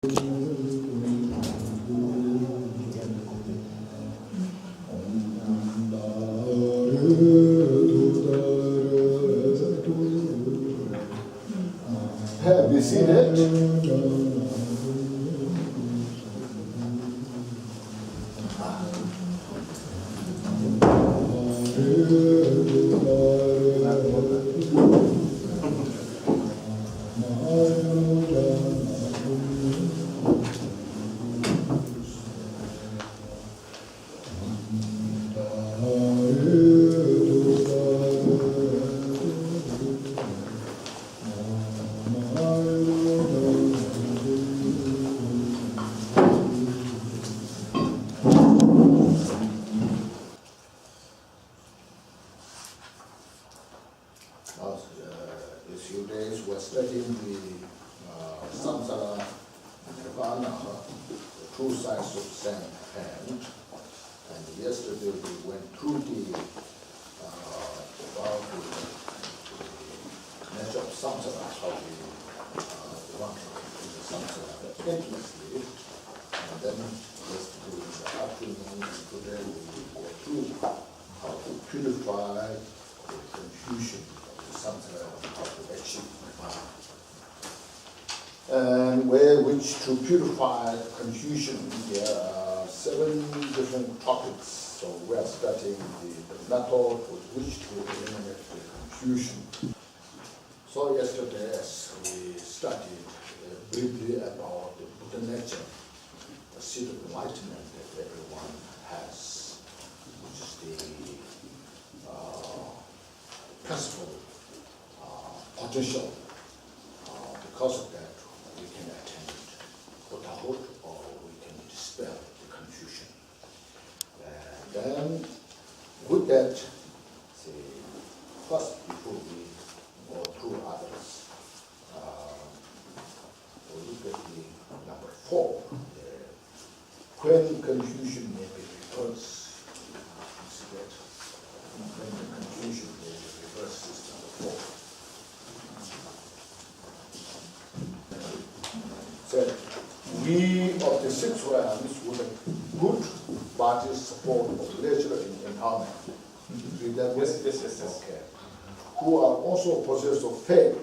Have you seen it? These few days we're studying the Samsara and Nirvana, the two sides of the same hand. And yesterday we went through about the nature of Samsara, how we want to complete the Samsara endlessly. And then yesterday in the afternoon, today we go through how to purify the confusion of the Samsara and how to achieve Nirvana. And which to purify confusion, there are 7 different topics. So we are studying the method with which to eliminate the confusion. So yesterday, as we studied briefly about the Buddha nature, the seed of enlightenment that everyone has, which is the principal potential. Because of that, we can attain Buddhahood or we can dispel the confusion. And then, with that, first, before we go through others, we'll look at the number 4. When confusion may be reversed, see that? When the confusion may be reversed is number 4. So, we of the 6 realms with a good body support of leisure and empowerment. Read that way? Yes. Okay. Who are also possessed of faith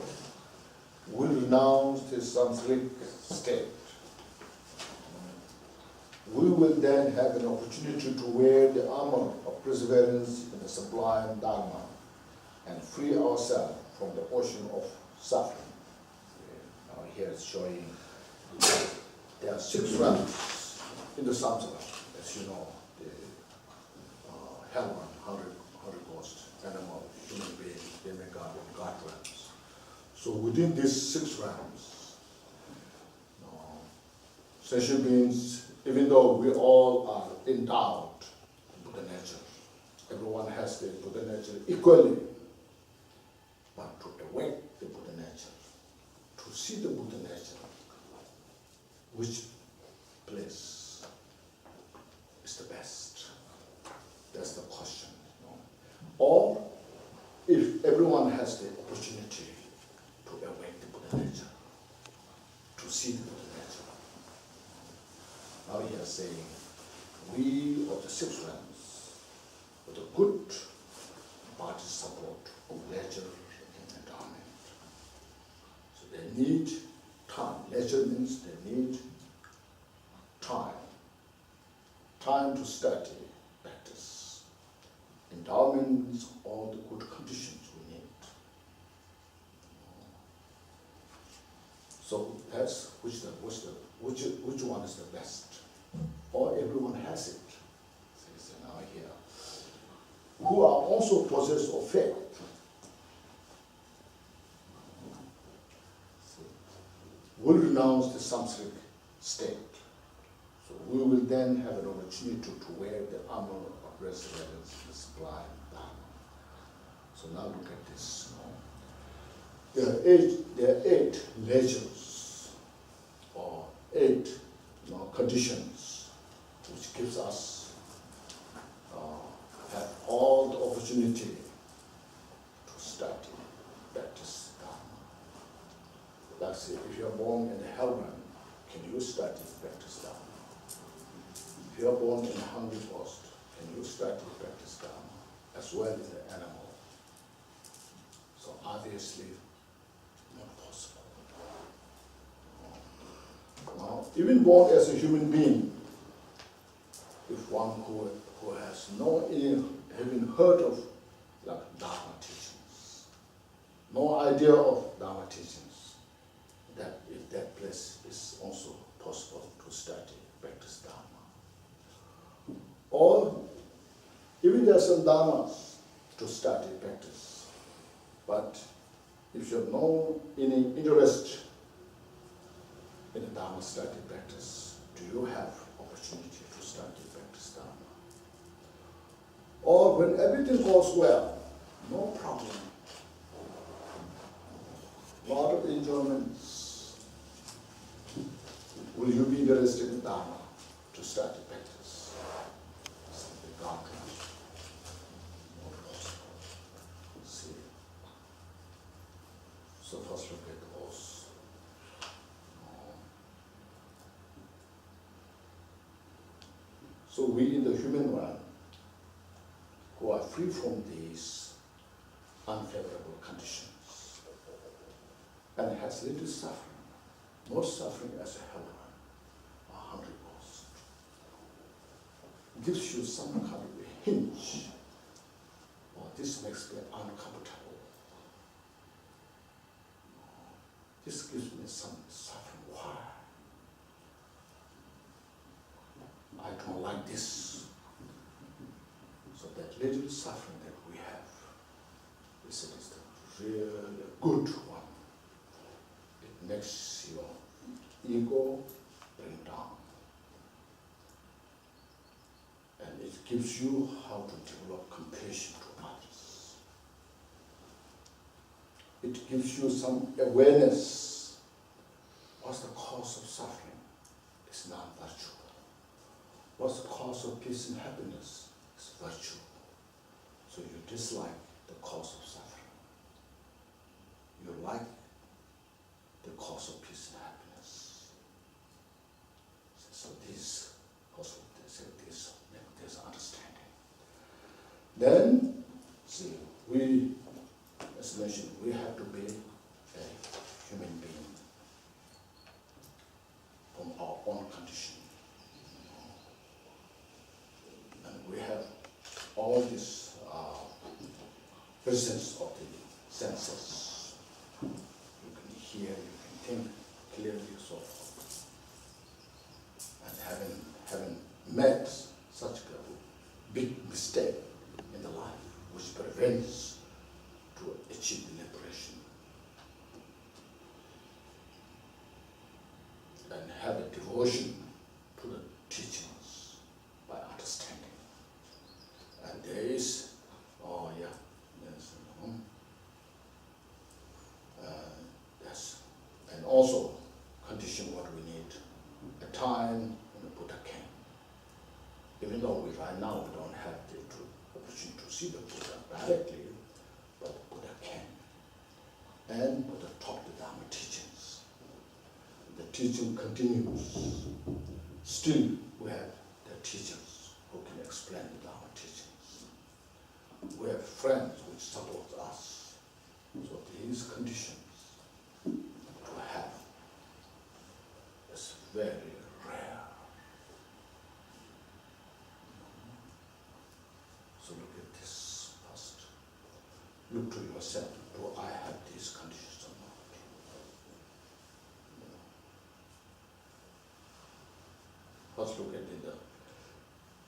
will renounce the samsaric state. We will then have an opportunity to wear the armor of perseverance in the sublime Dharma and free ourselves from the ocean of suffering. Now here it's showing there are 6 realms in the Samsara, as you know, the hell one, 100 ghosts, animal, human being, demigod, and god realms. So within these 6 realms, sentient beings, even though we all are endowed with Buddha nature, everyone has the Buddha nature equally, but to awake the Buddha nature, to see the Buddha nature, which place is the best? That's the question. Or if everyone has the opportunity to awake the Buddha nature, to see the Buddha nature. Now he is saying, we of the 6 realms, with a good body support of leisure and endowment. So they need time. Leisure means they need time. Time to study, practice. Endowment means all the good conditions we need. So that's which one is the best? Or everyone has it. So now here. Who are also possessed of faith. Will renounce the samsaric state. So we will then have an opportunity to wear the armor of perseverance, the sublime Dharma. So now look at this. There are 8 leisures or 8 conditions which gives us have all the opportunity to study, practice Dharma. That's it. If you are born in the hell realm, can you start to practice Dharma? If you are born in a hungry post, can you start to practice Dharma as well as the animal? So obviously, not possible. Now, even born as a human being, if one who has no having heard of like Dharma teachings, no idea of Dharma teachings, that if that place is also possible to study, practice Dharma. Or even there are some Dharmas to study, practice. But if you have no any interest in the Dharma study practice, do you have opportunity to study, practice Dharma? Or when everything goes well, no problem, lot of enjoyments, will you be interested in Dharma to study, practice? Simply God knows. Not possible. See. So first look at those. So we in the human realm, who are free from these unfavorable conditions and has little suffering, more suffering as a heroine, a hungry ghost, gives you some kind of a hinge, or this makes me uncomfortable. This gives me some suffering. Why? I don't like this. So that little suffering that we have, this is the really good one. It makes your ego bring down. And it gives you how to develop compassion to others. It gives you some awareness. What's the cause of suffering? It's non-virtue. What's the cause of peace and happiness? It's virtue. So you dislike the cause of suffering. You like the cause of peace and happiness. So this, also this understanding. Then, see, we, as mentioned, we have to be a human being from our own condition. And we have all this presence of the senses. You can hear, you can think clearly, so forth. And having met such a big mistake in the life, which prevents to achieve liberation, and have a devotion to the teachings by understanding. And there is, yes, and also condition what we need, a time when the Buddha came. Even though right now we don't have the opportunity to see the Buddha directly, but the Buddha came. And Buddha taught the Dharma teachings. The teaching continues. Still we have the teachers who can explain the Dharma teachings. We have friends which support us. So these conditions to have is very rare. So look at this first. Look to yourself. Do I have these conditions or not? First look at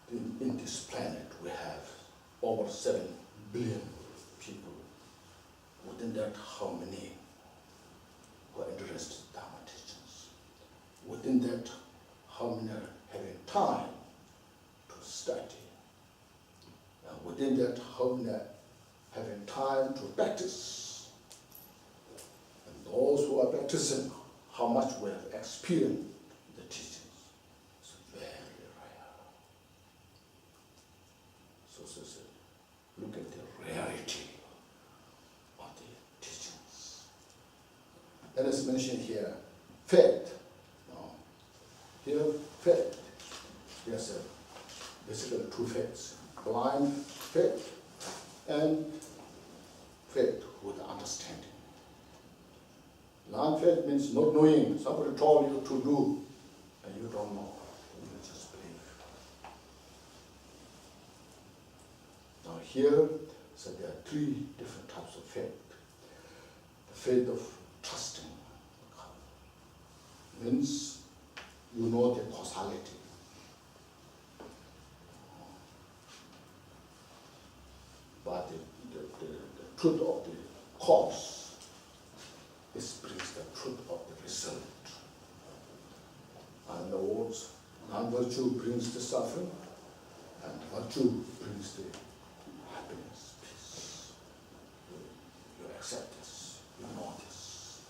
in this planet we have over 7 billion people. Within that, how many who are interested in Dharma teachings? Within that, how many are having time to study? And within that, how many are having time to practice? And those who are practicing, how much we have experienced the teachings. It's very rare. So look at the rarity. Let us mention here faith. Here, faith. Yes, basically two faiths. Blind faith and faith with understanding. Blind faith means not knowing. Somebody told you to do, and you don't know. You just believe. Now here, so there are three different types of faith. The faith of trusting means you know the causality. But the truth of the cause, this brings the truth of the result. And in other words, non-virtue brings the suffering, and virtue brings the happiness, peace. You accept this, you know this.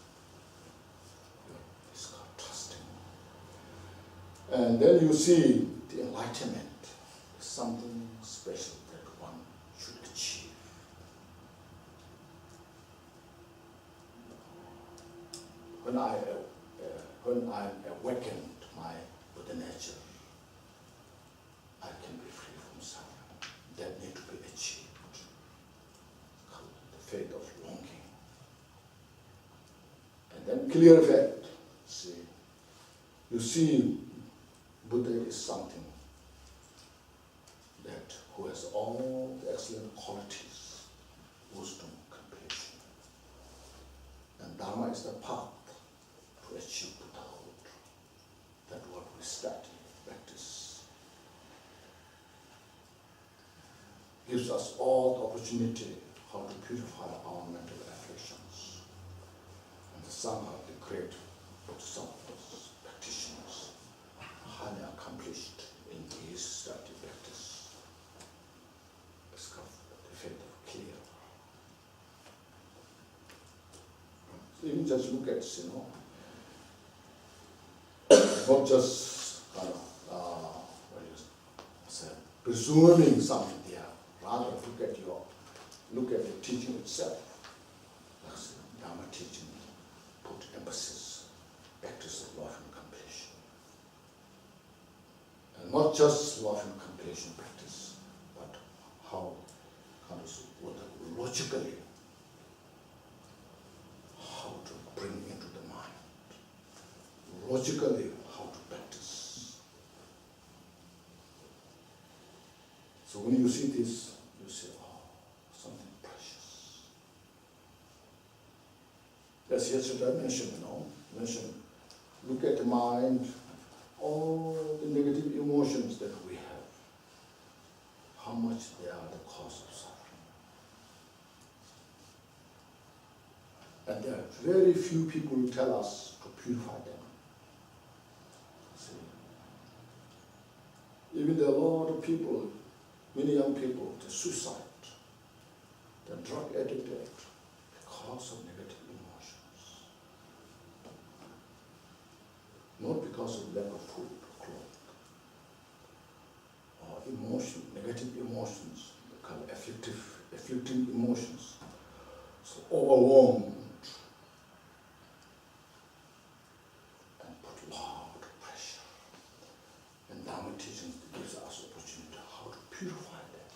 It's called trusting. And then you see the enlightenment is something special that one should achieve. When I awakened my Buddha nature, I can be free from suffering. That need to be achieved. The faith of longing. And then clear faith. See, you see, Buddha is something that who has all the excellent qualities, wisdom, compassion. And Dharma is the path to achieve Buddhahood. That's what we study, practice. Gives us all the opportunity how to purify our mental afflictions. And somehow the great Bodhisattvas, practitioners, highly accomplished in this study practice. It's called the faith of clear. So you just look at, not just kind of, presuming something there, rather look at the teaching itself. That's the Dharma teaching, put emphasis, practice of love and compassion. And not just love and compassion practice, but how logically, how to bring into the mind, logically how to practice. So when you see this, you say, oh, something precious. As yesterday I mentioned, look at the mind, all the negative emotions that we have, how much they are the cause of suffering. And there are very few people who tell us to purify them. See? Even there are a lot of people, many young people, they suicide, they're drug addicted because of negative emotions. Not because of lack of food or clothing. Or negative emotions, they call afflicting emotions. So overwhelmed and put a lot of pressure. And Dharma teaching gives us opportunity how to purify them.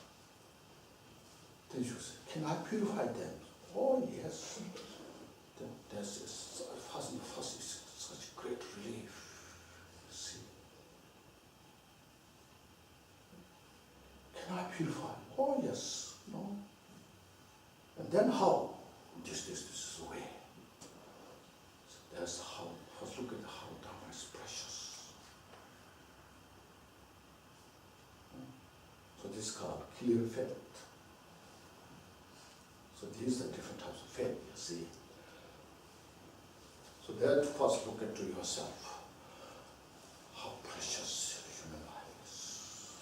Then you say, can I purify them? Oh yes. Then there's first is such great relief. See. Can I purify? Oh yes. No. And then how? This is the way. So that's how, first look at how Dharma is precious. So this is called clear faith. So these are different types of faith, you see. So that first look into yourself. How precious human life is.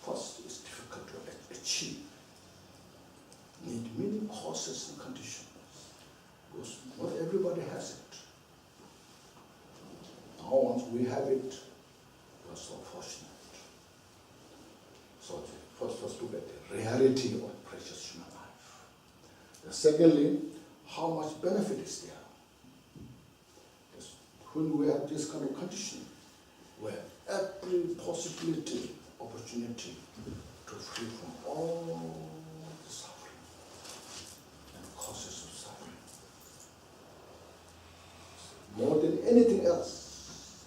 First, it's difficult to achieve. Need many causes and conditions. Because not everybody has it. Now once we have it, we are so fortunate. So first look at the reality of precious human life. Secondly, how much benefit is there? Just when we have this kind of condition, where every possibility, opportunity to free from all the suffering and causes of suffering, more than anything else,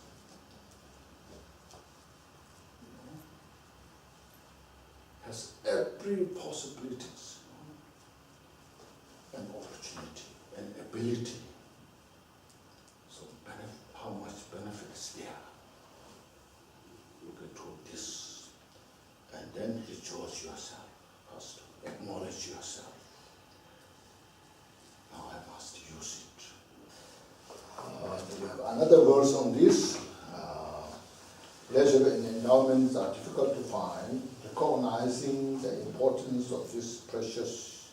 has every possibilities and opportunity and ability. So how much benefit is there? Look into this and then rejoice yourself first, acknowledge yourself. Now I must use it. We have another verse on this. Pleasure and endowments are difficult to find. Recognizing the importance of this precious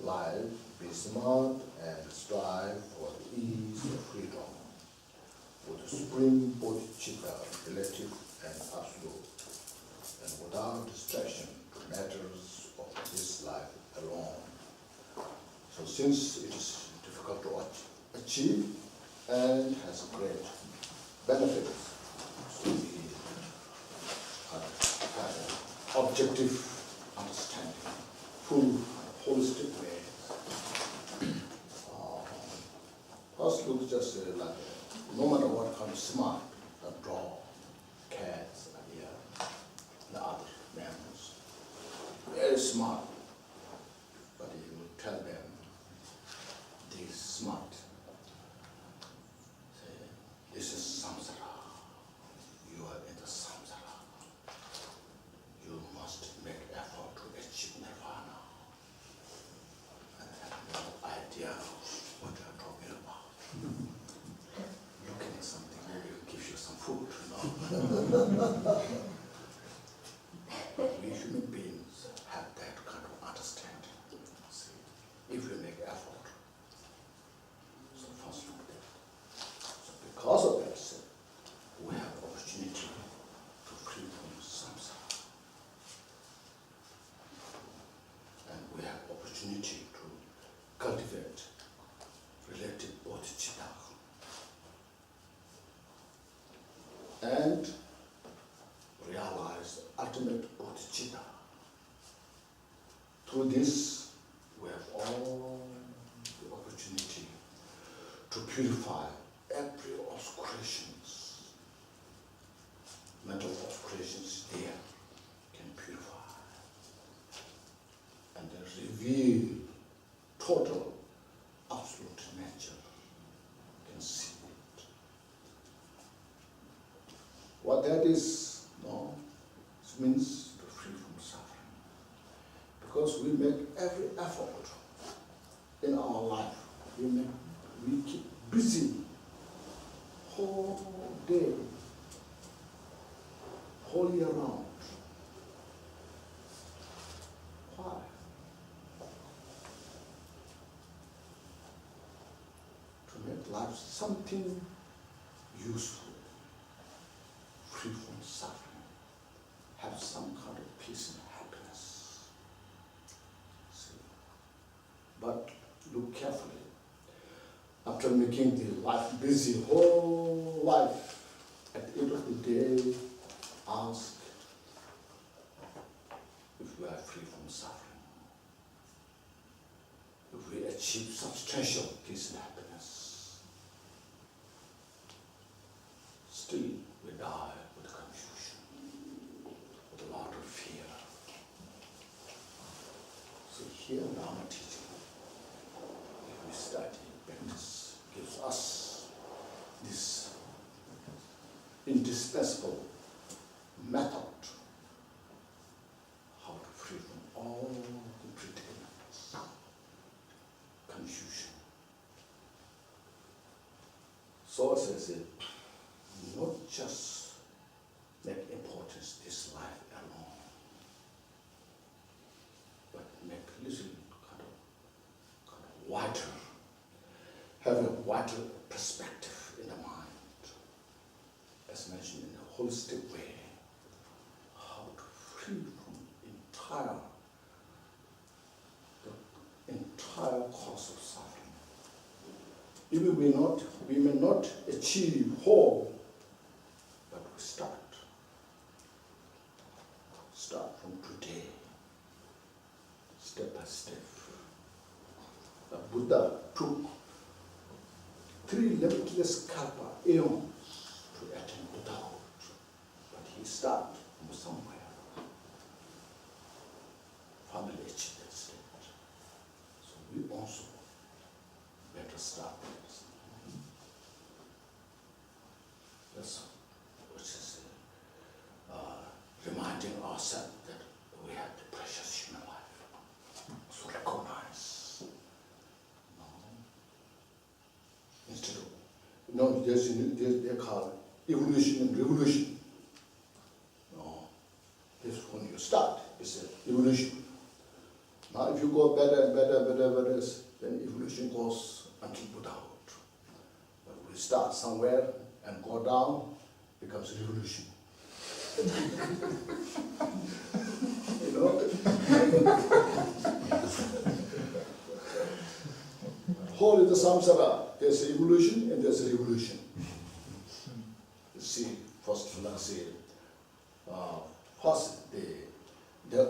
life, be smart and strive for the ease of freedom, with the supreme bodhicitta, relative and absolute, and without distraction to matters of this life alone. So since it is difficult to achieve and has great benefits, so we have an objective understanding, full, holistic way. First look just like, no matter what kind of smart, a dog, cats, the other mammals, very smart, but you tell them, this smart, say, this is Samsara, you are in the Samsara, you must make effort to achieve Nirvana, and have no idea what you are talking about. Looking at something, maybe it gives you some food, We human beings have that kind of understanding. See, if we make effort. So first look at that. So because of that, we have opportunity to free from samsara. And we have opportunity to cultivate relative bodhicitta. And realize the ultimate bodhicitta. Through this, we have all the opportunity to purify every obscurations. Mental obscurations there can purify. And then reveal total, absolute nature. Can see it. What that is, no, it means to free from suffering. Because we make every effort in our life. We keep busy whole day, whole year round. Why? To make life something useful, free from suffering, have some kind of peace and happiness. See? But look carefully. After making the life busy, whole life, at the end of the day, ask if we are free from suffering. If we achieve substantial peace and happiness. Still, we die with confusion, with a lot of fear. So here Rama teaching, if we study, practice, gives us this indispensable method how to free from all the predicaments, confusion. So as I said, not just make importance this life alone, but make little kind of wider, have a wider perspective in the mind, as mentioned in a holistic way, how to free from the entire cause of suffering, Even we may not achieve whole, but we start. Start from today, step by step. The Buddha took 3 limitless kalpa aeons to attain Buddhahood, but he started from somewhere. Finally achieved that state. So we also better start with this. That's which is reminding ourselves that we have the precious human life. So recognize. Instead of, they call evolution and revolution. No, this when you start, it's an evolution. Now if you go better and better, then evolution goes until Buddhahood. But we start somewhere and go down, becomes revolution. You know? Whole in the samsara, there's evolution and there's revolution. You see, first philosophy, first the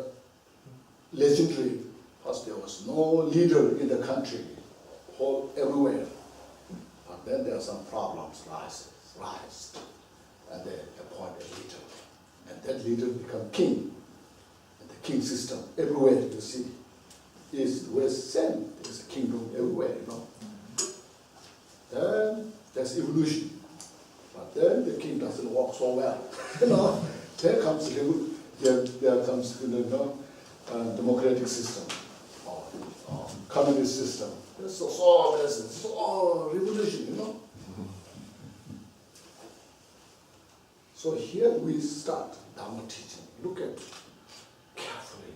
legendary, first there was no leader in the country, whole everywhere. But then there are some problems rise, and they appoint a leader. And that leader become king. And the king system everywhere you see. East, west, same. There's a kingdom everywhere, you know. Then there's evolution. But then the king doesn't work so well. You know, there comes democratic system or communist system. This is all revolution, you know. So here we start Dharma teaching. Look at carefully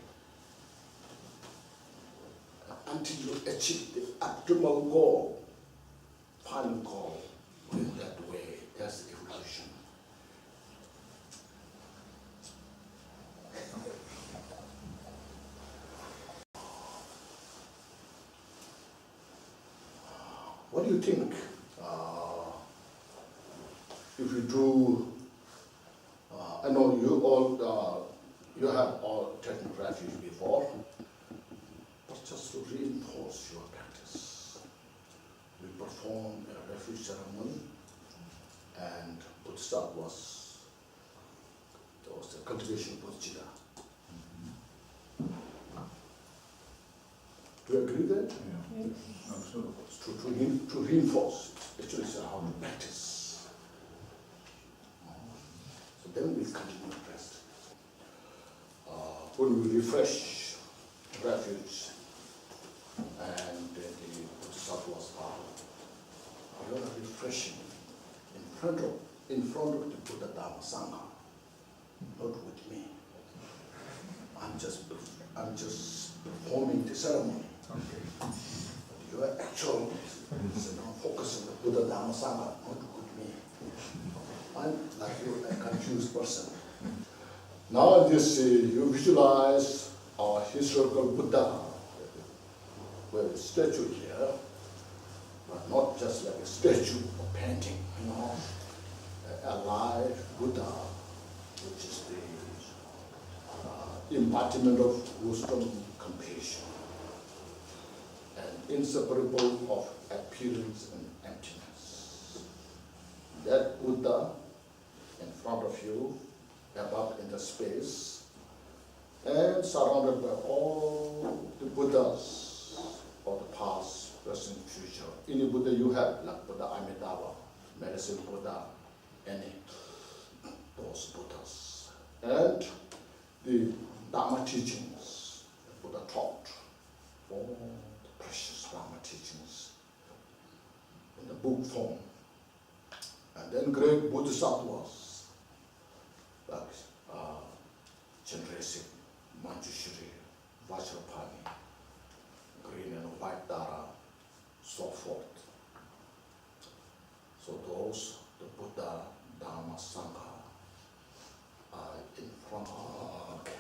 until you achieve the optimal goal, final goal. In that way, that's evolution. What do you think if you do? I know you all you have all taken refuge before, but just to reinforce your practice, we perform a refuge ceremony, and Buddhist was the cultivation of Bodhicitta. Do you agree with that? Yeah. Absolutely. To reinforce, actually it's how to practice. So then we'll continue to rest. When we refresh refuge and the Bodhisattva's power, we are refreshing in front of the Buddha Dharma Sangha, not with me. I'm just performing the ceremony. Okay. But you are actually focusing on the Buddha Dharma Sangha, not with me. I'm like you, a confused person. Now this you visualize our historical Buddha, with a statue here, but not just like a statue or painting, you know, a live Buddha, which is the embodiment of wisdom, compassion, and inseparable of appearance and emptiness. That Buddha in front of you, above in the space, and surrounded by all the Buddhas of the past, present, future. Any Buddha you have, like Buddha Amitabha, Medicine Buddha, any those Buddhas. And the Dharma teachings that Buddha taught, all the precious Dharma teachings in the book form. And then great Bodhisattvas, like Chandrasekhar, Manjushri, Vajrapani, Green and White Dara, so forth. So those, the Buddha, Dharma, Sangha, are in front of us.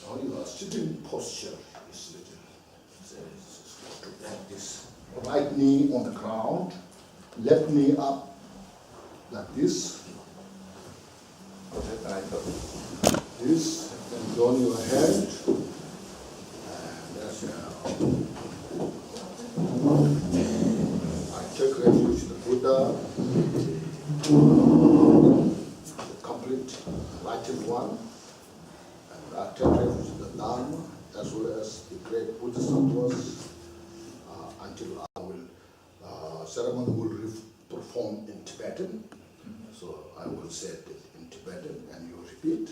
Now your sitting posture is little, it's to practice right knee on the ground, left knee up like this. This, and join your hand. And that's I take refuge in the Buddha, the complete enlightened one. And I take refuge in the Dharma, as well as the great Bodhisattvas, until I will, ceremony will perform in Tibetan. So I will say it in Tibetan and you repeat.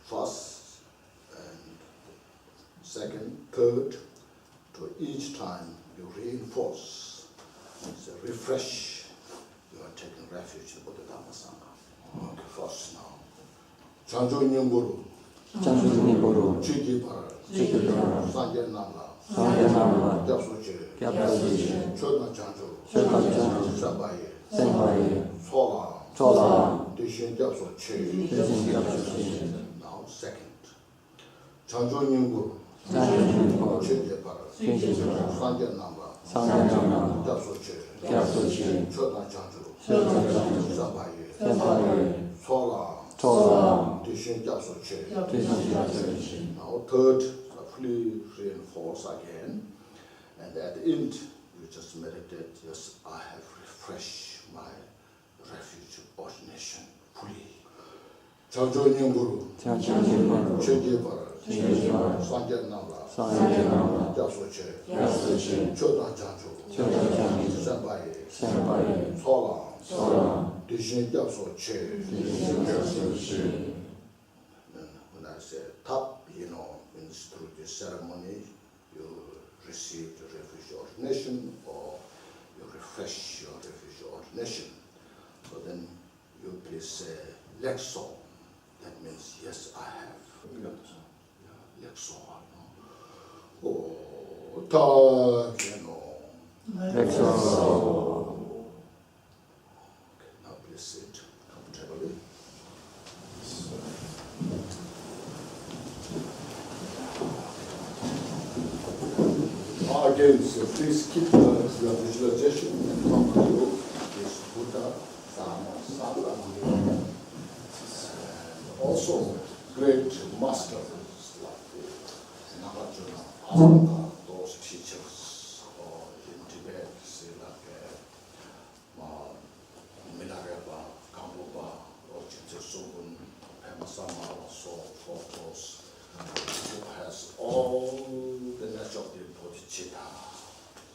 First and second, third, to each time you reinforce, so refresh, you are taking refuge in Buddha Dhamma Sangha. Okay, first now. Chanjo Nyinguru. Chanjo Nyinguru. Chigi Para. Chigi Para. Sangye Namla. Sangye Namla. Gyapsoche. Gyapsoche. Chodna Chanjo. Chodna Chanjo. Sabaye. Senbaye. Sola. Sola. Deshin Gyapsoche. Deshin Gyapsoche. Now second. Chanjo Nyinguru. Chanjo Nyinguru. Chigi Para. Chigi Para. Sangye Namla. Sangye Namla. Gyapsoche. Gyapsoche. Chodna Chanjo. Chodna Chanjo. Sabaye. Senbaye. Sola. Sola. Deshin Gyapsoche. Deshin Gyapsoche. Now third, fully reinforce again. And at the end, you just meditate, yes, I have refreshed my refuge ordination fully. Chanjo Nyinguru. Chanjo Nyinguru. Chigi Para. Chigi Para. Sangye Namla. Sangye Namla. Gyapsoche. Gyapsoche. Chodna Chanjo. Chodna Chanjo. Senbaye. Senbaye. Sola. Sola. Deshin Gyapsoche. Deshin Gyapsoche. When I say tap, means through this ceremony, you receive the refuge ordination or you refresh your refuge ordination. So then you please say Lexo. That means yes, I have. Yeah, Lexo. Oh, ta, Lexo. Okay, now please sit comfortably. Again, so please keep your visualization and come to you. This Buddha, Dhamma, Sangha, and Nirvana. And also great masters like Nagarjuna, Asanga, those teachers, or in Tibet, say like Milarepa, Kambupa, or Chichesugun, Pema Sama, so forth, who has all the nature of the bodhicitta,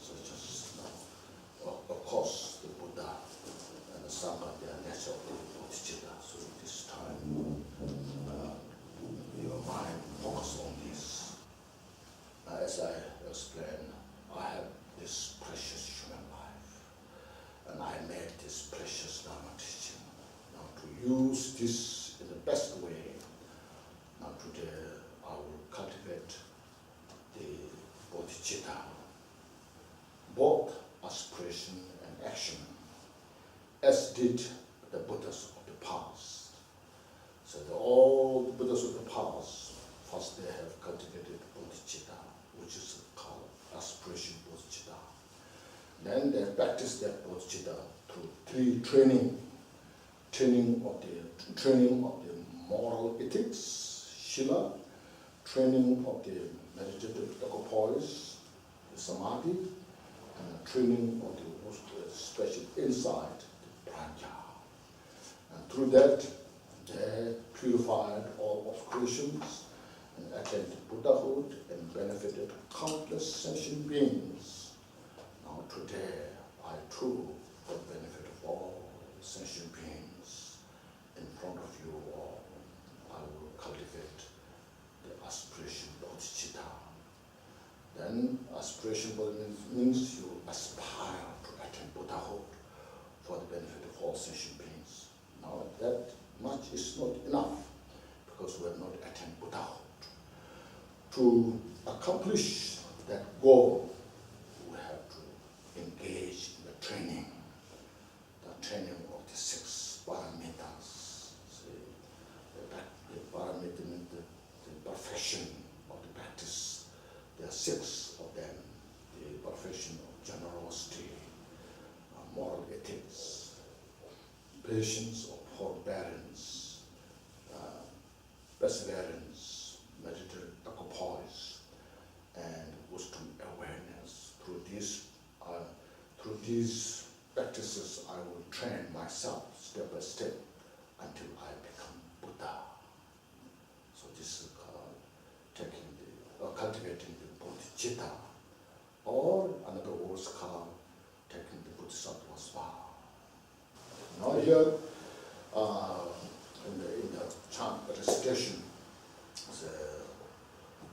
such as, of course, the Buddha and the Sangha, they are nature of the bodhicitta. So this time, your mind focus on this. As I explained, I have this precious human life, and I made this precious Dharma teaching. Now to use this in the best way, now today I will cultivate the bodhicitta, both aspiration and action, as did the Buddhas of the past. So all the Buddhas of the past, first they have cultivated bodhicitta, which is called aspiration bodhicitta. Then they practice that bodhicitta through three training of the moral ethics, shila, training of the meditative equipoise, the samadhi, and training of the most special insight, the prajna. And through that, they purified all obscurations and attained Buddhahood and benefited countless sentient beings. Now today, I too, for the benefit of all sentient beings, in front of you all, I will cultivate the aspiration bodhicitta. Then aspiration means you aspire to attain Buddhahood for the benefit of all sentient beings. Now that much is not enough because we have not attained Buddhahood. To accomplish that goal, we have to engage in the training of the 6 paramitas. See, the paramita means the perfection of the practice. There are 6 of them. patience or forbearance, perseverance, meditative poise, and wisdom awareness. Through these practices, I will train myself step by step until I become Buddha. So this is called cultivating the bodhicitta, or another word is called taking the bodhisattva's vow. Now here, in the chant recitation,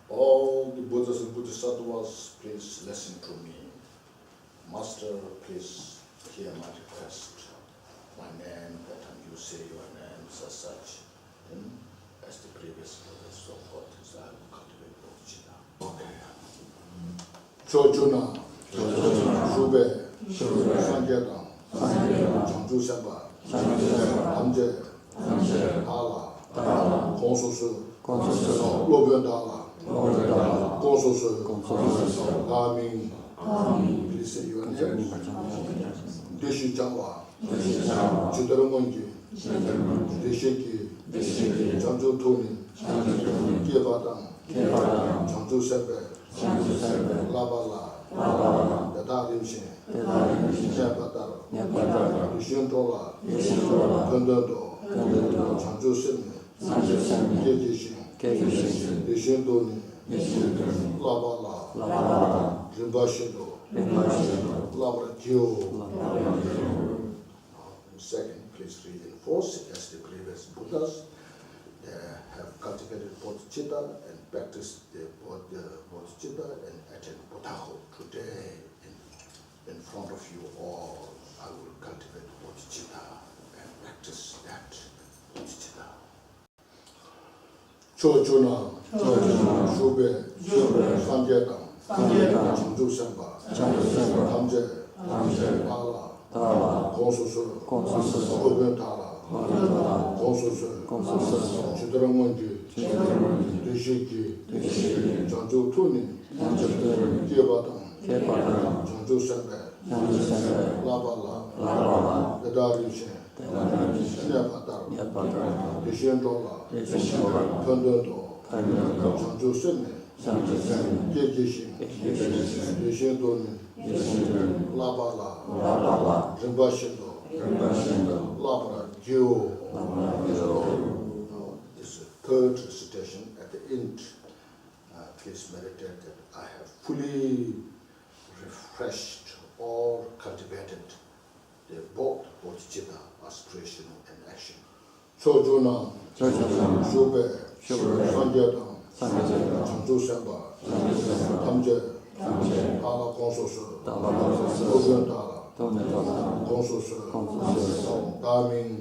all the Buddhas and Bodhisattvas, please listen to me. Master, please hear my request. My name, that time you say your names as such, as the previous brothers, so forth, as I will cultivate bodhicitta. Okay. Chojuna, Shube, Sangyatang, Changju Semba, Tamje, Tala, Konsusu, Lobyan Tala, Konsusu, Gaming, please say your name. Deshi Changwa, Chitarangonji, Deshiki, Changju Tuni, Kiebatang, Changju Sembe, Labala, Yata Rimshin, Nyapataro, Yishin Tola, Kandando, Changju Sembe, Kekishin, Yishin Tuni, Labala, Rinpoche, Labra Kyo. Second, please read in force as the previous Buddhas. They have cultivated bodhicitta and practiced the bodhicitta and attained Buddhahood. Today, in front of you all, I will cultivate bodhicitta and practice that bodhicitta. Chojuna, Shube, Sangyatang, Changju Semba, Tamje, Tala, Konsusu, Lobyan Tala, Konsusu, Chitarangonji, Deshiki, Changju Tuni, Kiebatang, Changju Sembe, Labala, Yata Rimshin, Nyapataro, Yishin Tola, Kandando, Changju Sembe, Kekishin, Yishin Tuni, Labala, Rinpoche, Labra Kyo. This third recitation at the end, please meditate that I have fully refreshed or cultivated the both bodhicitta, aspiration and action. Chojuna, Shube, Sangyatang, Changju Semba, Tamje, Tala Konsusu, Lobyan Tala, Konsusu, Gaming,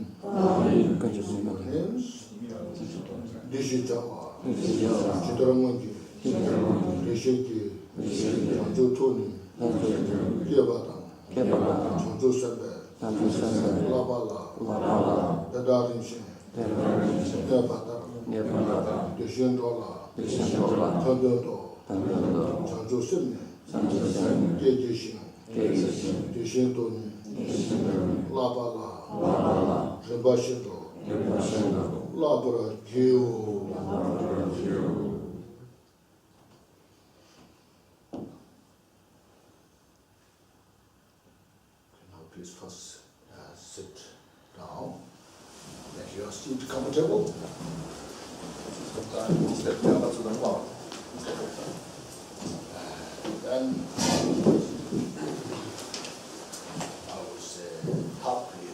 names, Dishi Changwa, Chitarangonji, Deshiki, Changju Tuni, Kiebatang, Changju Sembe, Labala, Yata Rimshin, Nyapataro, Yishin Tola, Kandando, Changju Sembe, Kekishin, Yishin Tuni, Labala, Rinpoche, Labra Kyo. Now please first sit down. Make your seat comfortable. Step down to the wall. Then I will say happily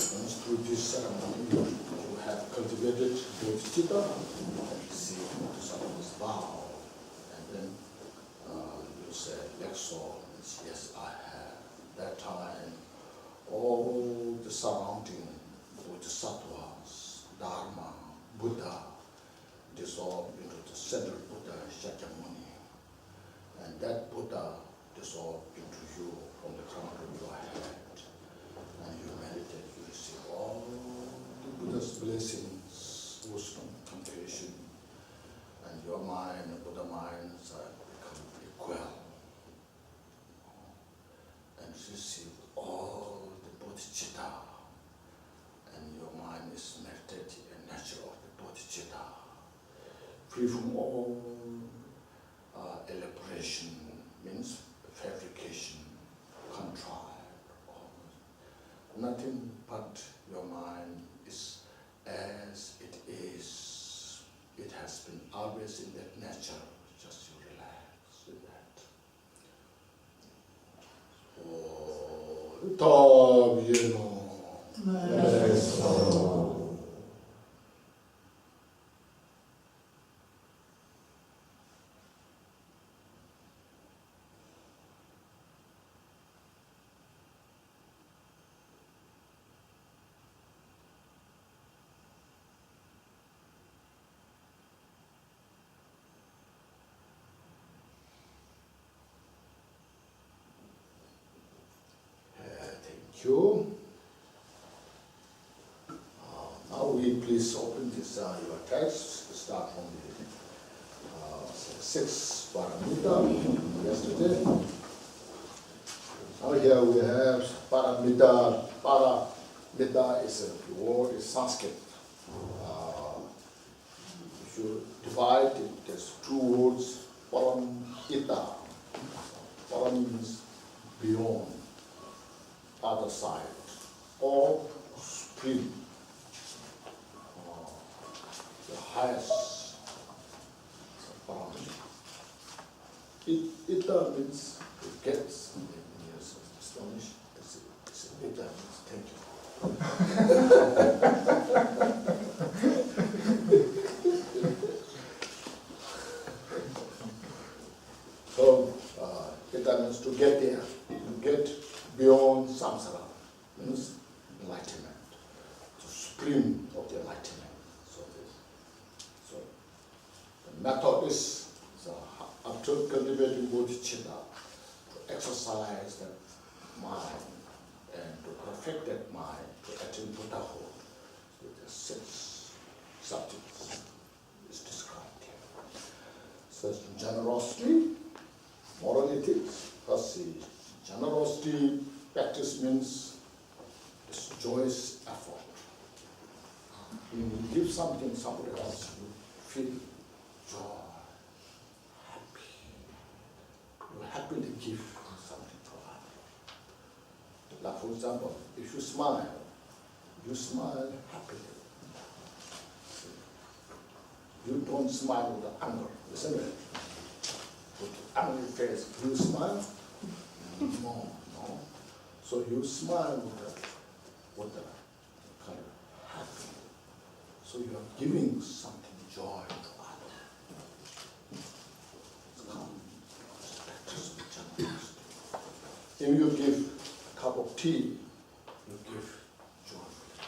once through this ceremony you have cultivated bodhicitta and received bodhisattva's vow, and then you say Lexor means yes I have. That time all the surrounding bodhisattvas, Dharma, Buddha dissolve into the central Buddha Shakyamuni, and that Buddha dissolve into you from the crown of your head, and you meditate, you receive all the Buddha's blessings, wisdom, compassion, and your mind and Buddha minds are become equal, and receive all the bodhicitta, and your mind is meditating and nature of the bodhicitta, free from all elaboration, means fabrication, contrived, nothing but your mind is as it is. It has been always in that nature. Just you relax with that. Oh, thank you. Now we please open this your text. Start from the 6th paramita yesterday. Now here we have paramita. Paramita is a word in Sanskrit. If you divide it, there's two words. Paramita. Param means beyond, other side, or supreme, the highest. Ita means it gets, and you're astonished. Ita means thank you. So, Ita means to get there, to get beyond samsara, means enlightenment, the supreme of the enlightenment. So the method is after cultivating bodhicitta, to exercise that mind and to perfect that mind, to attain Buddhahood. With the 6 subjects is described here. So generosity, moral ethics, first the generosity practice means it's joyous effort. When you give something somebody else, you feel joy, happy. You happily give something to others. Like for example, if you smile happily. You don't smile with anger, isn't it? With angry face, you smile? No. So you smile with the kind of happy. So you are giving something joy to others. It's called practice of generosity. If you give a cup of tea, you give joyfully.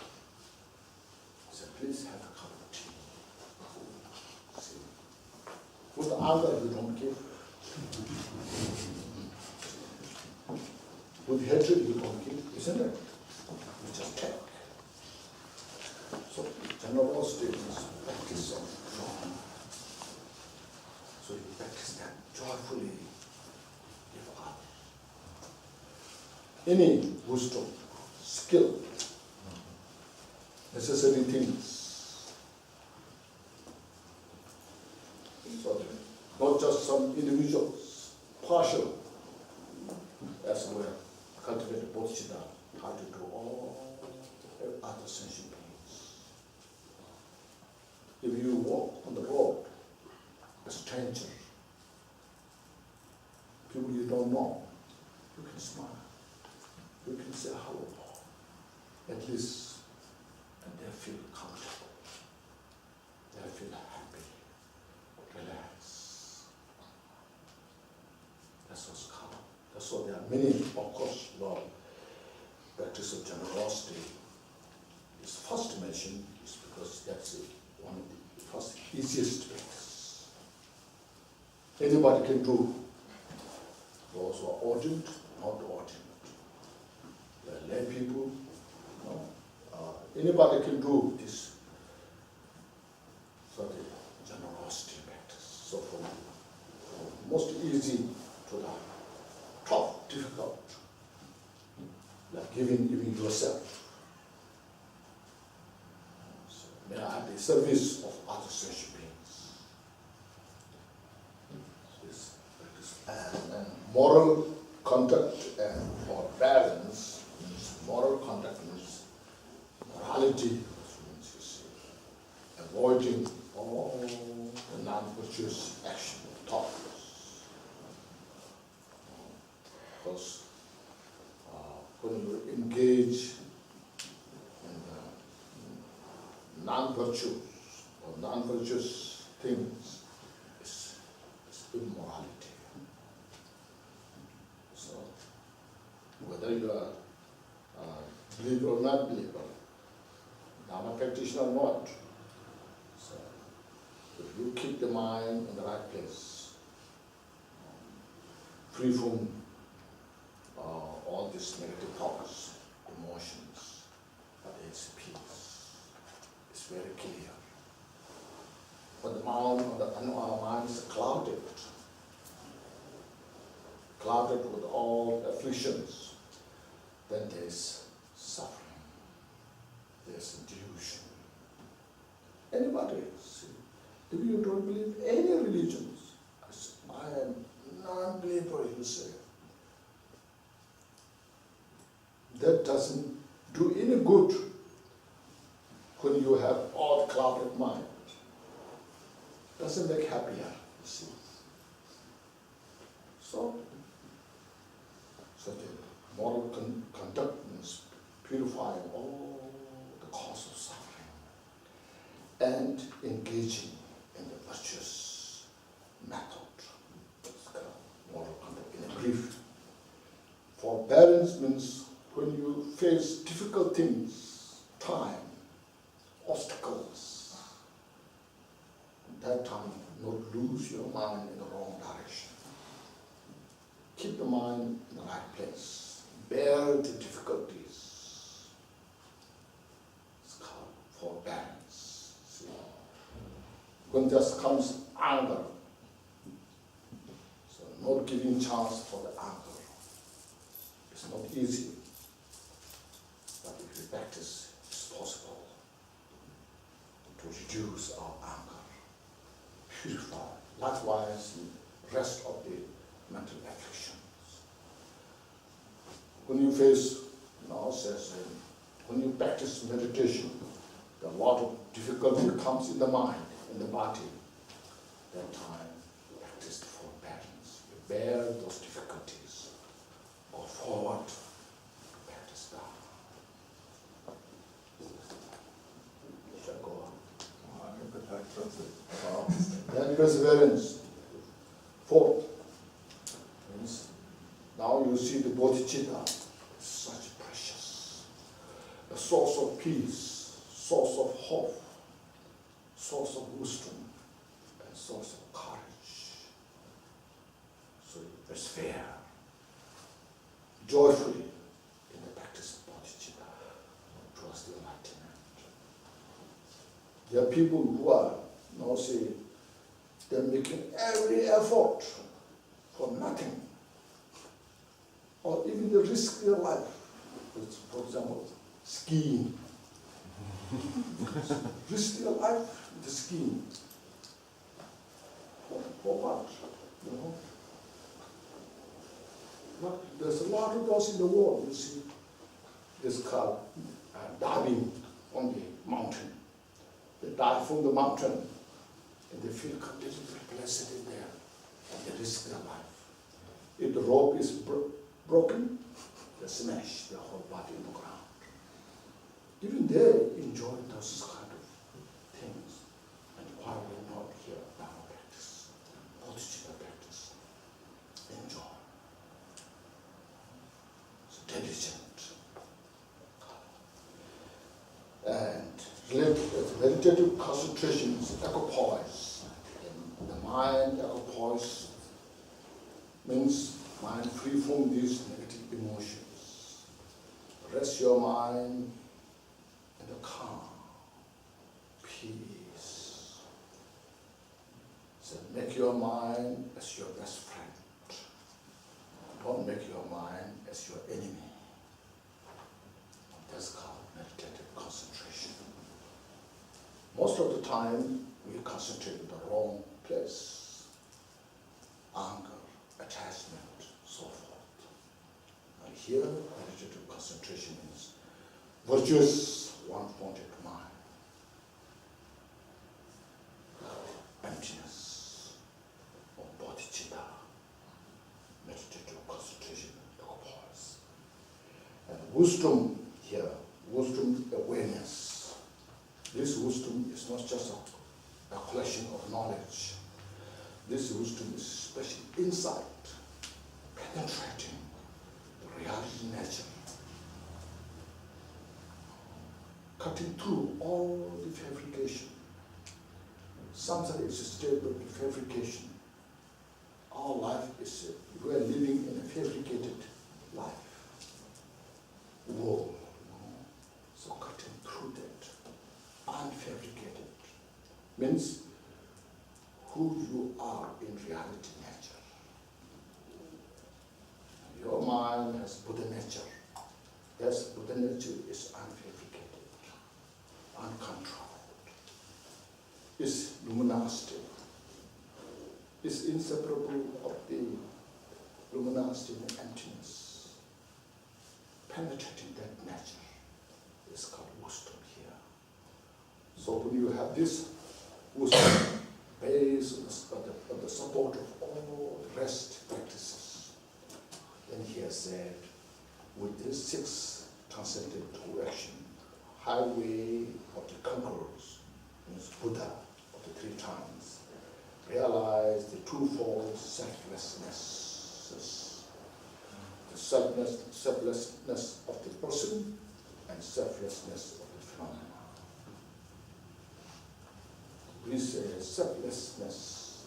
So please have a cup of tea. See? With anger you don't give. With hatred you don't give, isn't it? You just take. So generosity is practice of joy. So you practice that joyfully give others. Any wisdom, skill, necessary things. So not just some individuals, partial, as we cultivate bodhicitta, how to do all other sentient beings. If you walk on the road, a stranger, people you don't know, you can smile. You can say hello, at least, and they feel comfortable. They feel happy, relaxed. That's what's common. That's why there are many, of course, practice of generosity is first mentioned, is because that's one of the first easiest practice. Anybody can do. Those who are ordained, not ordained. The lay people, anybody can do this. So the generosity practice. So from most easy to the tough, difficult, like giving even yourself. So they are at the service of other sentient beings. This practice. And moral conduct and or balance means moral conduct means morality, which means you see, avoiding all the non-virtuous action, thoughts. Because when you engage in non-virtues or non-virtuous things, it's immorality. So, whether you are believer or not believer, Dharma practitioner or not, so if you keep the mind in the right place, free from all these negative thoughts, emotions, but it's peace. It's very clear. But the mind, our mind is clouded with all afflictions. Then there's suffering. There's delusion. Anybody, see, if you don't believe any religions, I am non-believer, you say. That doesn't do any good when you have all clouded mind. Doesn't make happier, you see. So the moral conduct means purifying all the cause of suffering and engaging in the virtuous method. It's called moral conduct in a brief. Forbearance means when you face difficult things, time, obstacles, at that time not lose your mind in the wrong direction. Keep the mind in the right place. Bear the difficulties. It's called forbearance. See? When there comes anger, so not giving chance for the anger. It's not easy. But if we practice, it's possible to reduce our anger, purify. Likewise, the rest of the mental afflictions. When you face, when you practice meditation, a lot of difficulty comes in the mind, in the body. That time, practice forbearance. You bear those difficulties. Go forward. Practice that. Shall go on. Then perseverance. Fourth. Means now you see the bodhicitta is such precious. A source of peace, source of hope, source of wisdom, and source of courage. So you persevere joyfully in the practice of bodhicitta towards the enlightenment. There are people who are they're making every effort for nothing, or even they risk their life. For example, skiing. Risk their life with the skiing. For what? But there's a lot of those in the world, you see. This called diving on the mountain. They dive from the mountain and they feel completely blessed in there and they risk their life. If the rope is broken, they smash their whole body in the ground. Even they enjoy those kind of things. And why will not here Dharma practice, bodhicitta practice? Enjoy. So diligent. And meditative concentration is equipoise. In the mind, equipoise means mind free from these negative emotions. Rest your mind in the calm, peace. So make your mind as your best friend. Don't make your mind as your enemy. time we concentrate in the wrong place. Anger, attachment, so forth. And here, meditative concentration is virtuous, one-pointed mind. Emptiness of bodhicitta, meditative concentration of pause. And wisdom here, wisdom awareness. This wisdom is not just a collection of knowledge. This wisdom is special insight, penetrating the reality nature, cutting through all the fabrication. Samsara is a state of fabrication. Our life is, we are living in a fabricated life, world. So cutting through that, unfabricated, means who you are in reality nature. Your mind has Buddha nature. Yes, Buddha nature is unfabricated, uncontrolled. Is luminosity, is inseparable of the luminosity and emptiness. Penetrating that nature is called wisdom here. So when you have this wisdom based on the support of all the rest practices, then he has said, with these 6 transcendent direction, highway of the conquerors, means Buddha, of the 3 times, realize the twofold selflessness, the selflessness of the person and selflessness of the phenomena. We say selflessness.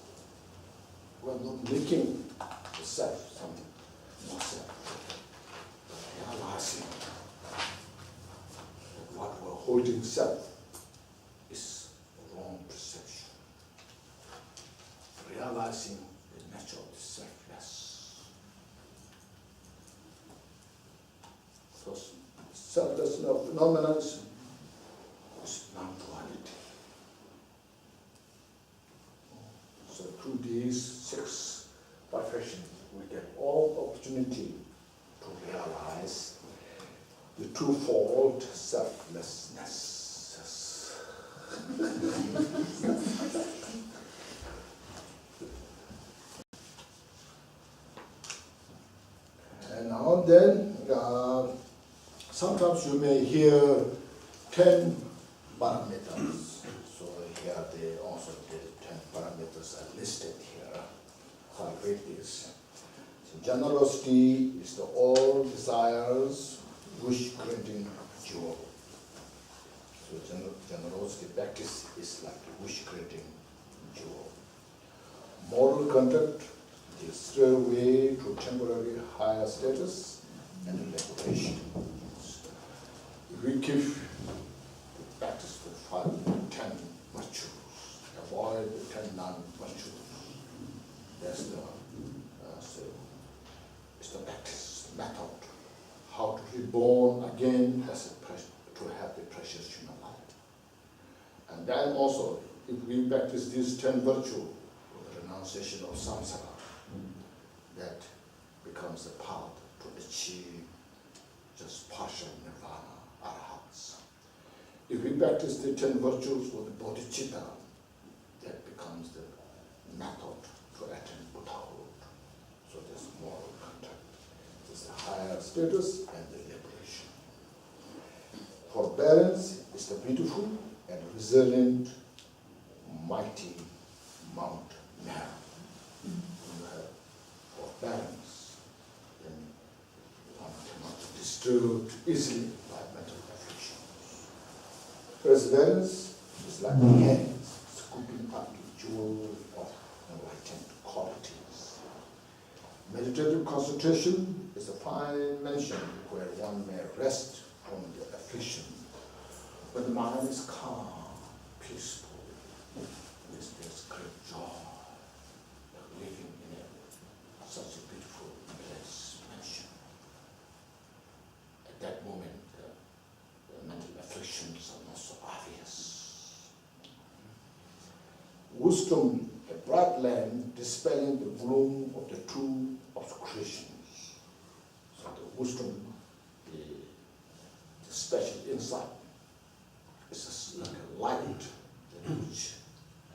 We are not making the self something, not self, but realizing that what we're holding self is wrong perception. Realizing the nature of the selfless. So selflessness of phenomena is non-duality. So through these 6 perfections, we get all opportunity to realize the twofold selflessness. And now and then, sometimes you may hear 10 parameters. So here they also the 10 parameters are listed here. So I'll read this. So generosity is the all desires, wish-granting jewel. So generosity practice is like a wish-granting jewel. Moral conduct is stairway to temporary higher status and liberation. If we keep practice the 10 virtues, avoid the 10 non-virtues. That's the it's the practice method. How to be born again to have the precious human life. And then also, if we practice these 10 virtues, the renunciation of samsara, that becomes a path to achieve just partial nirvana, arahats. If we practice the 10 virtues with the bodhicitta, that becomes the method to attain Buddhahood. So there's moral contact. There's a higher status and the liberation. Forbearance is the beautiful and resilient, mighty Mount Meru. Balance, then one cannot be disturbed easily by mental afflictions. Perseverance is like hands scooping up the jewel of enlightened qualities. Meditative concentration is a fine mansion where one may rest from the affliction. When the mind is calm, peaceful, there's great joy, like living in such a beautiful place mansion. At that moment, the mental afflictions are not so obvious. wisdom, a bright lamp dispelling the gloom of the two obscurations. So the wisdom, the special insight, is just like a light which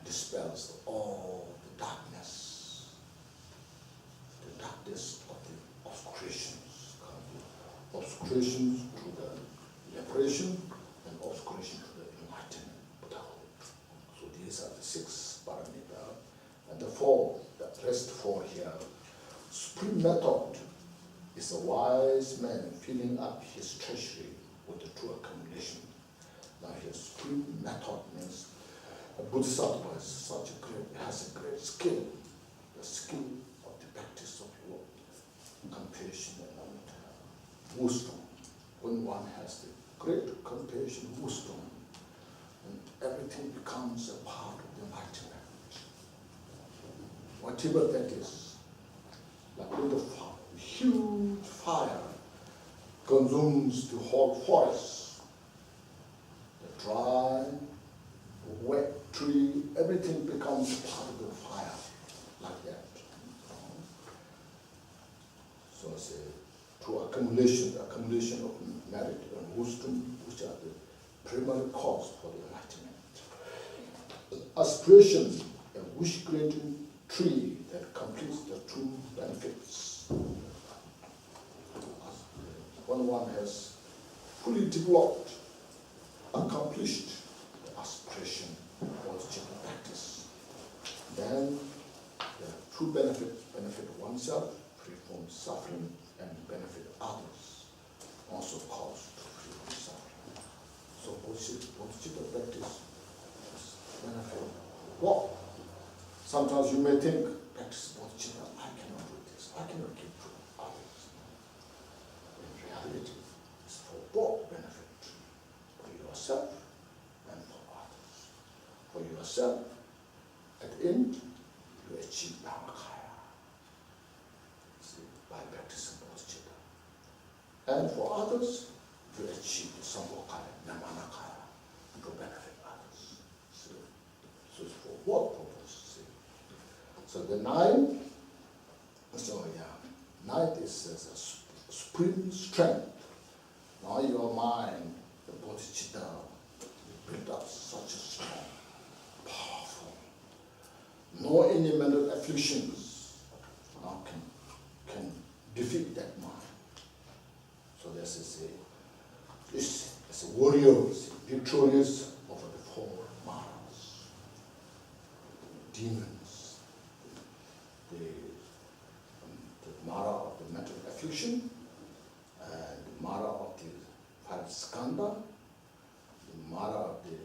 dispels all the darkness of the obscurations. Obscurations to the liberation and obscuration to the enlightenment, Buddhahood. So these are the 6 parameters. And the 4, the rest 4 here. Supreme method is a wise man filling up his treasury with the true accumulation. Now here, supreme method means a Bodhisattva has a great skill, the skill of the practice of your compassion and wisdom. When one has the great compassion, wisdom, and everything becomes a part of the enlightenment. Whatever that is, like when the huge fire consumes the whole forest, the dry, wet tree, everything becomes part of the fire, like that. So it's a true accumulation of merit and wisdom, which are the primary cause for the enlightenment. Aspiration, a wish-granting tree that completes the true benefits. When one has fully developed, accomplished the aspiration or the practice, then the true benefit oneself, free from suffering, and benefit others, also cause to free from suffering. So bodhicitta practice is benefit. Well, sometimes you may think, practice bodhicitta, I cannot do this, I cannot give to others. In reality, it's for both benefit, for yourself and for others. For yourself, at the end, you achieve Dhammakaya. See, by practicing bodhicitta. And for others, you achieve the Sambhokaya, Nirmanakaya, to benefit others. See? So it's for what purpose? See? So the 9, ninth is a supreme strength. Now your mind, the bodhicitta, build up such a strong, powerful. No any mental afflictions now can defeat that mind. So this is a warrior, victorious over the 4 maras, demons, the mara of the mental affliction, and the mara of the 5 skandha, the mara of the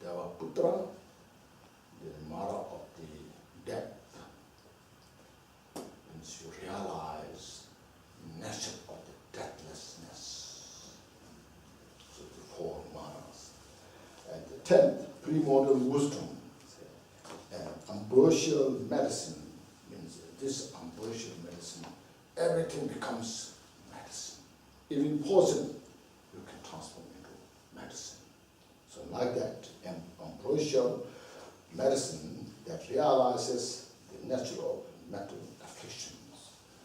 Devaputra, the mara of the death. Means you realize the nature of the deathlessness. So the 4 maras. And the 10th, primordial wisdom. And ambrosial medicine means this ambrosial medicine, everything becomes medicine. Even poison, you can transform into medicine. So like that, ambrosial medicine that realizes the nature of mental afflictions.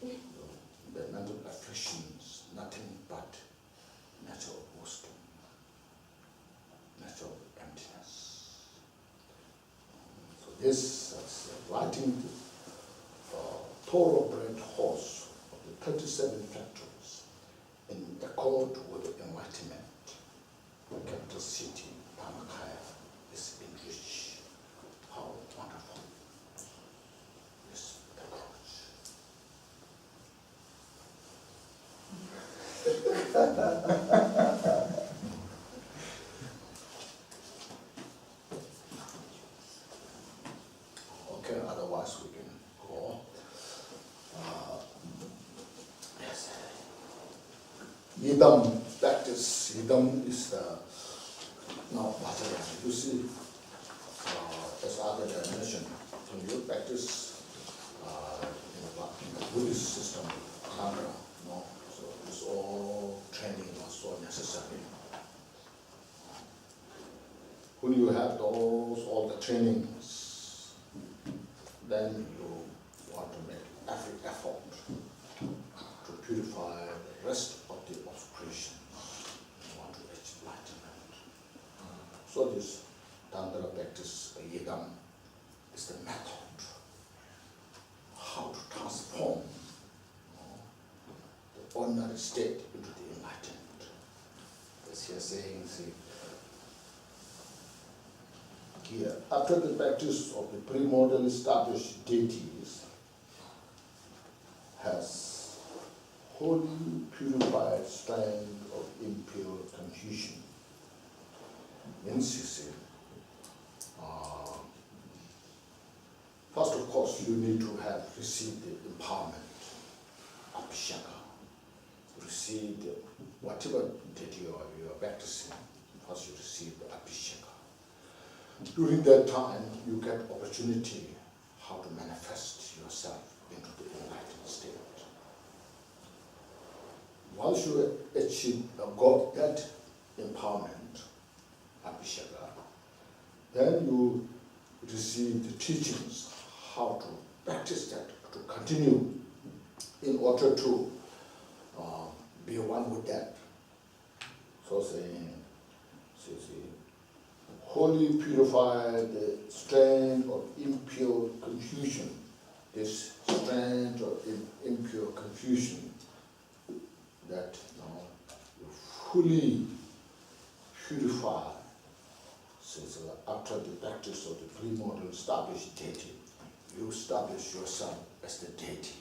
The mental afflictions, nothing but nature of wisdom, nature of emptiness. So this is writing the thoroughbred horse of the 37 factors in accord with the enlightenment. The capital city, Dhammakaya, is enriched. How wonderful this approach. Okay, otherwise we can go. Yes. Idam practice. Idam is the now Vajrayana. You see, as other mentioned, when you practice in the Buddhist system, Tantra, no, so it's all training also necessary. When you have all the trainings, then you want to make every effort to purify the rest of the obscuration. You want to reach enlightenment. So this Tantra practice, Yidam, is the method how to transform the ordinary state into the enlightenment. As he is saying, see, here, after the practice of the primordial established deities has wholly purified strain of impure confusion, means you see, first of course you need to have received the empowerment, abhisheka, received whatever deity you are practicing, first you receive the abhisheka. During that time, you get opportunity how to manifest yourself into the enlightened state. Once you achieve, got that empowerment, abhisheka, then you receive the teachings how to practice that, to continue in order to be one with that. So saying, see, wholly purify the strain of impure confusion. This strain of impure confusion that you fully purify. Since after the practice of the primordial established deity, you establish yourself as the deity.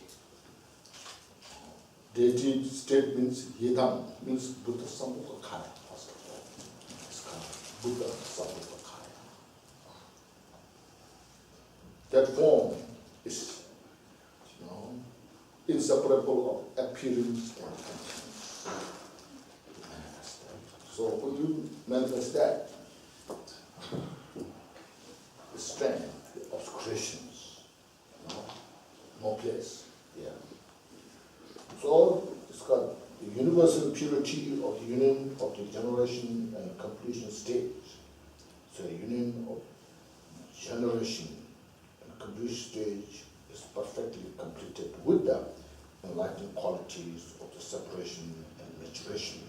Deity state means Yidam, means Buddha Sambhogakaya, first of all. It's called Buddha Sambhogakaya. That form is, inseparable of appearance and contents. Manifest that. So when you manifest that, the strength, the obscurations, no place there. So it's got the universal purity of the union of the generation and completion stage. So the union of generation and completion stage is perfectly completed with the enlightened qualities of the separation and maturation,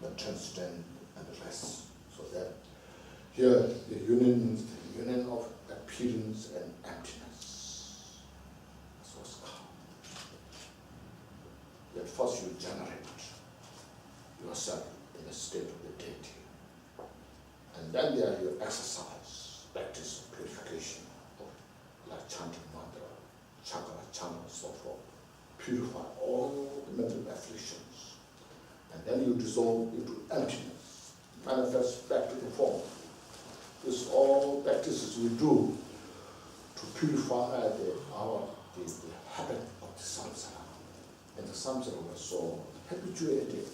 the transcendent and the rest. So that here the union is the union of appearance and emptiness. That's what's called. That first you generate yourself in the state of the deity. And then there you exercise, practice of purification, like chanting mantra, chakra, chana, so forth. Purify all the mental afflictions. And then you dissolve into emptiness, manifest back to the form. This is all practices we do to purify the habit of the samsara. And the samsara was so habituated,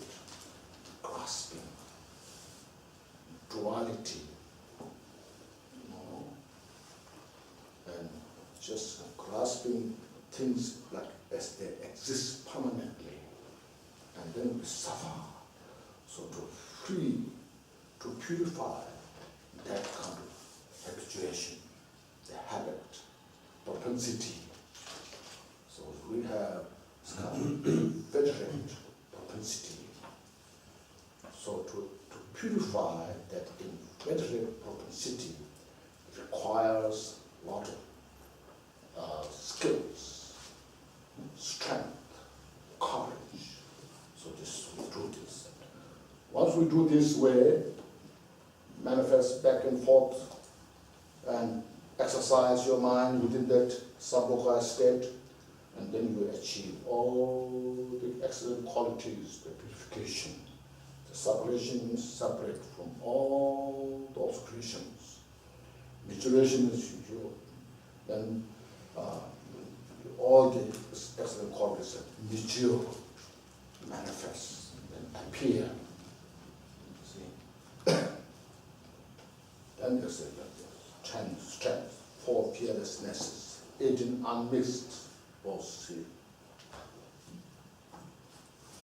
grasping, duality, and just grasping things like as they exist permanently, and then we suffer. So to free, to purify that kind of habituation, the habit, propensity. So we have this kind of veterate propensity. So to purify that inveterate propensity requires a lot of skills, strength, courage. So we do this. Once we do this way, manifest back and forth and exercise your mind within that Sambhogakaya state, and then you achieve all the excellent qualities, the purification. The separation is separate from all the obscurations. Maturation is usual. Then all the excellent qualities mature, manifest, and appear. See? Then there's a strength, 4 fearlessnesses, 18 unmixed, both see,